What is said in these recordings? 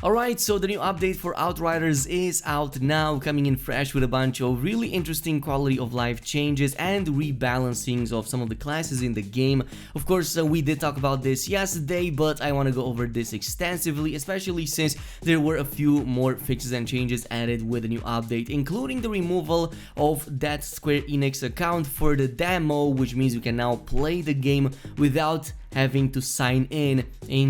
Alright, so the new update for Outriders is out now, coming in fresh with a bunch of really interesting quality of life changes and rebalancings of some of the classes in the game. Of course, we did talk about this yesterday, but I want to go over this extensively, especially since there were a few more fixes and changes added with the new update, including the removal of that Square Enix account for the demo, which means you can now play the game without having to sign in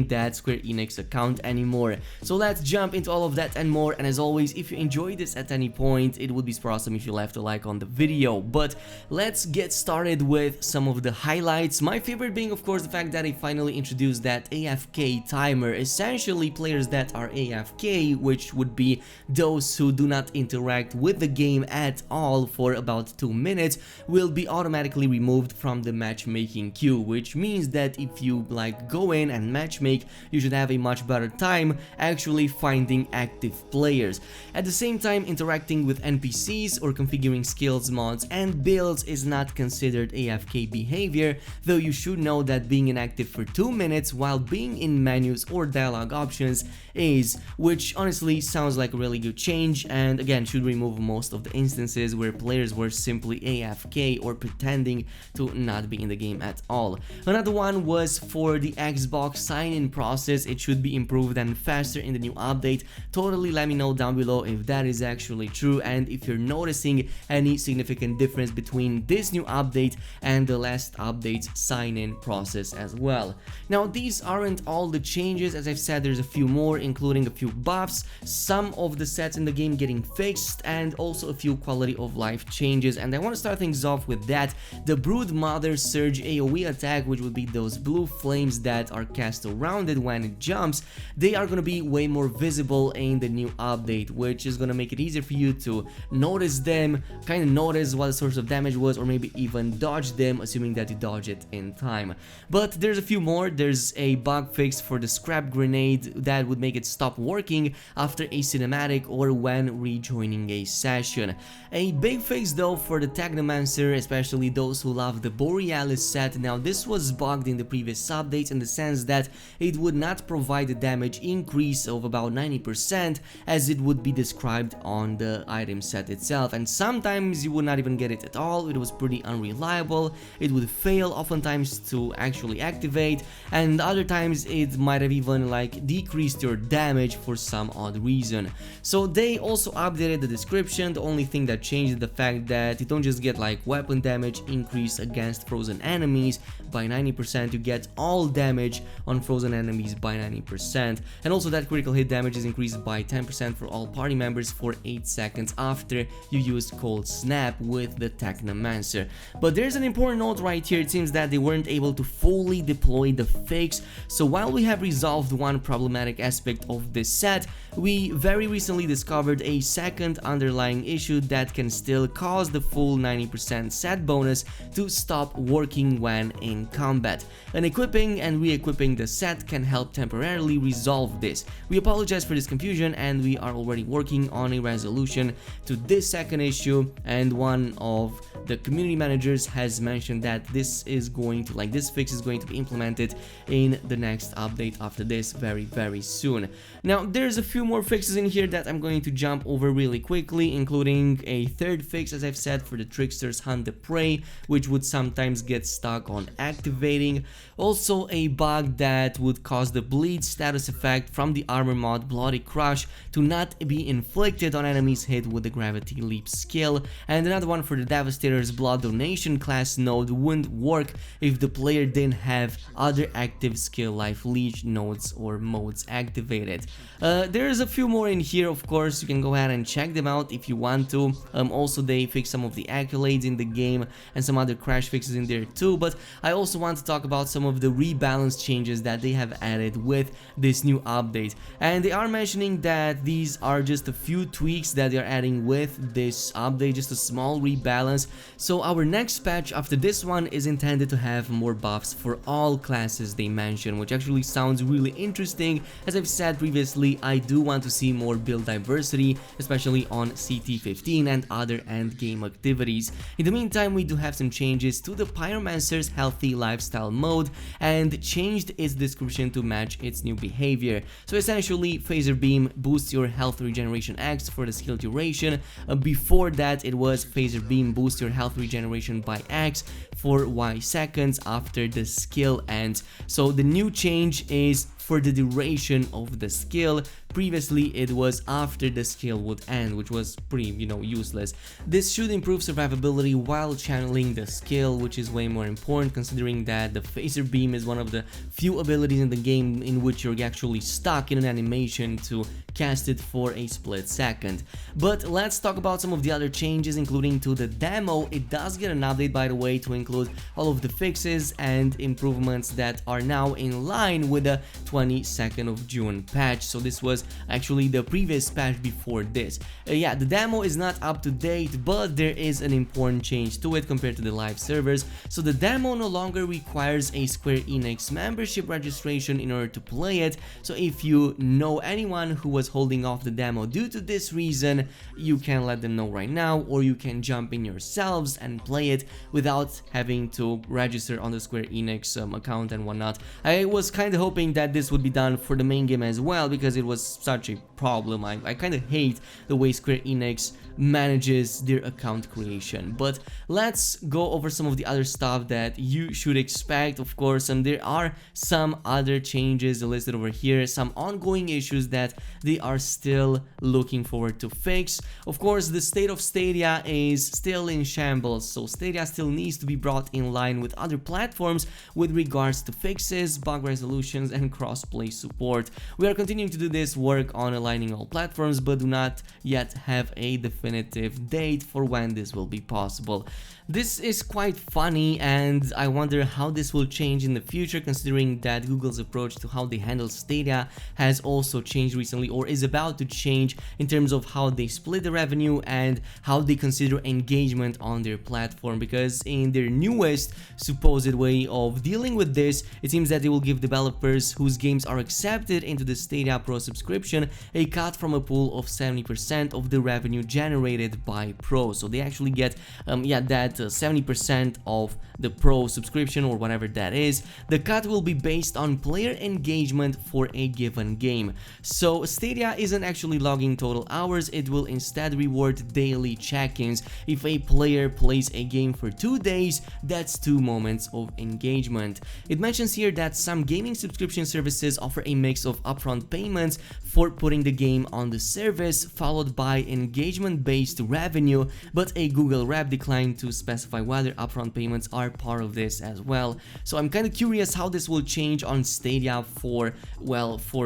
that Square Enix account anymore. So let's jump into all of that and more, and as always, if you enjoyed this at any point, it would be super awesome if you left a like on the video. But let's get started with some of the highlights. My favorite being, of course, the fact that they finally introduced that Afk Timer. Essentially, players that are AFK, which would be those who do not interact with the game at all for about 2 minutes, will be automatically removed from the matchmaking queue, which means that if you go in and matchmake, you should have a much better time actually finding active players. At the same time, interacting with NPCs or configuring skills, mods and builds is not considered AFK behavior, though you should know that being inactive for 2 minutes while being in menus or dialogue options is, which honestly sounds like a really good change, and again should remove most of the instances where players were simply AFK or pretending to not be in the game at all. Another one was for the Xbox sign-in process. It should be improved and faster in the new update. Totally let me know down below if that is actually true and if you're noticing any significant difference between this new update and the last update's sign-in process as well. Now, these aren't all the changes. As I've said, there's a few more, including a few buffs, some of the sets in the game getting fixed, and also a few quality of life changes. And I want to start things off with that. The Brood Mother Surge AoE attack, which would be those blue flames that are cast around it when it jumps, they are going to be way more visible in the new update, which is going to make it easier for you to notice them, kind of notice what the source of damage was, or maybe even dodge them, assuming that you dodge it in time. But there's a few more. There's a bug fix for the scrap grenade that would make it stop working after a cinematic or when rejoining a session. A big fix though for the Technomancer, especially those who love the Borealis set. Now, this was bugged in the previous updates in the sense that it would not provide a damage increase of about 90% as it would be described on the item set itself, and sometimes you would not even get it at all. It was pretty unreliable, it would fail oftentimes to actually activate, and other times it might have even decreased your damage for some odd reason. So they also updated the description. The only thing that changed is the fact that you don't just get weapon damage increase against frozen enemies by 90%, you get all damage on frozen enemies by 90%, and also that critical hit damage is increased by 10% for all party members for 8 seconds after you use Cold Snap with the Technomancer. But there's an important note right here. It seems that they weren't able to fully deploy the fix, so while we have resolved one problematic aspect of this set, we very recently discovered a second underlying issue that can still cause the full 90% set bonus to stop working when in combat. And equipping and re-equipping the set can help temporarily resolve this. We apologize for this confusion, and we are already working on a resolution to this second issue, and one of the community managers has mentioned that this is going to this fix is going to be implemented in the next update after this very soon. Now, there's a few more fixes in here that I'm going to jump over really quickly, including a third fix, as I've said, for the Trickster's Hunt the Prey, which would sometimes get stuck on activating. Also, a bug that would cause the bleed status effect from the armor mod Bloody Crush to not be inflicted on enemies hit with the Gravity Leap skill, and another one for the Devastator's Blood Donation class node wouldn't work if the player didn't have other active skill Life Leech nodes or modes activated. There's a few more in here, of course. You can go ahead and check them out if you want to. Also, they fixed some of the accolades in the game and some other crash fixes in there too, but I also want to talk about some of the rebalance changes that they have added with this new update, and they are mentioning that these are just a few tweaks that they are adding with this update, just a small rebalance. So our next patch after this one is intended to have more buffs for all classes they mention, which actually sounds really interesting. As I've said previously, I do want to see more build diversity, especially on CT15 and other end game activities. In the meantime, we do have some changes to the Pyromancer's Healthy Lifestyle mode, and changed its description to match its new behavior. So essentially, Phaser Beam boosts your health regeneration X for the skill duration. Before that, it was Phaser Beam boosts your health regeneration by X for Y seconds after the skill ends. So the new change is for the duration of the skill. Previously it was after the skill would end, which was pretty, useless. This should improve survivability while channeling the skill, which is way more important considering that the Phaser Beam is one of the few abilities in the game in which you're actually stuck in an animation to cast it for a split second. But let's talk about some of the other changes, including to the demo. It does get an update, by the way, to include all of the fixes and improvements that are now in line with the 22nd of June patch. So this was actually the previous patch before this. Yeah, the demo is not up to date, but there is an important change to it compared to the live servers. So the demo no longer requires a Square Enix membership registration in order to play it. So if you know anyone who was holding off the demo due to this reason, you can let them know right now, or you can jump in yourselves and play it without having to register on the Square Enix account and whatnot. I was kind of hoping that this would be done for the main game as well, because it was such a problem. I kind of hate the way Square Enix manages their account creation. But let's go over some of the other stuff that you should expect, of course, and there are some other changes listed over here, some ongoing issues that they are still looking forward to fix. Of course, the state of Stadia is still in shambles, so Stadia still needs to be brought in line with other platforms with regards to fixes, bug resolutions, and crossplay support. We are continuing to do this work on aligning all platforms, but do not yet have a definitive date for when this will be possible. This is quite funny, and I wonder how this will change in the future, considering that Google's approach to how they handle Stadia has also changed recently, or is about to change, in terms of how they split the revenue and how they consider engagement on their platform. Because in their newest supposed way of dealing with this, it seems that they will give developers whose games are accepted into the Stadia Pro subscription a cut from a pool of 70% of the revenue generated by Pro. So they actually get that 70% of the Pro subscription, or whatever that is. The cut will be based on player engagement for a given game. So Stadia isn't actually logging total hours, it will instead reward daily check-ins. If a player plays a game for 2 days, that's 2 moments of engagement. It mentions here that some gaming subscription services offer a mix of upfront payments for putting the game on the service, followed by engagement-based revenue, but a Google rep declined to specify whether upfront payments are part of this as well. So I'm kind of curious how this will change on Stadia for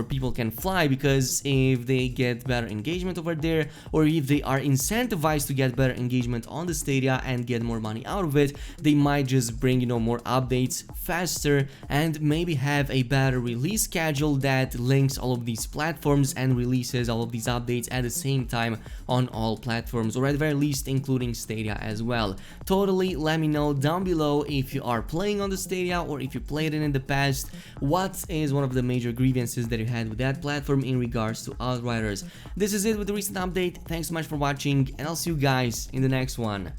People Can Fly, because if they get better engagement over there, or if they are incentivized to get better engagement on the Stadia and get more money out of it, they might just bring more updates faster and maybe have a better release schedule that links all of these platforms and releases all of these updates at the same time on all platforms, or at the very least including Stadia as well. Totally let me know down below if you are playing on the Stadia, or if you played it in the past, what is one of the major grievances that you had with that platform in regards to Outriders. This is it with the recent update. Thanks so much for watching, and I'll see you guys in the next one.